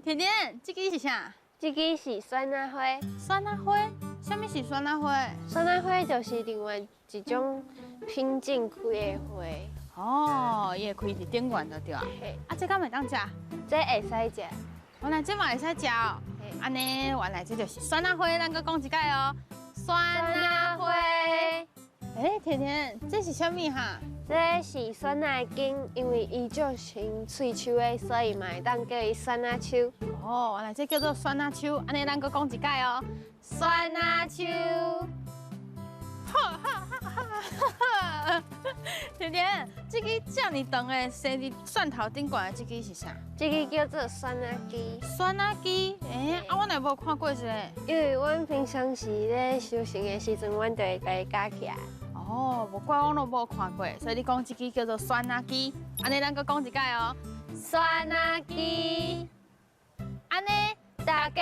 甜甜，这个是啥？这个是酸辣花。酸辣花？什么是酸辣花？酸辣花就是另外一种品种开的花。哦，伊会开伫顶悬的对啊。嘿，啊，这敢会当食？这会使食。原来这嘛会使食哦。安尼，原来这就是酸辣花，咱搁讲一解哦。酸辣花。甜甜，这是什么哈？这是酸辣根，因为伊就像喙鬚的，所以嘛会当叫伊酸辣秋。哦，原来这叫做酸辣秋，安尼咱搁讲一解哦。酸辣秋。甜甜，这个这么长的生伫蒜头顶悬的这个是啥？这个叫做酸辣鸡。酸辣鸡？我哪无看过这个？因为阮平常时咧修行的时阵，阮就会家己夹起来。哦，无怪我都无看过，所以你讲这个叫做酸辣鸡，安尼咱搁讲一解哦。酸辣鸡，安尼大家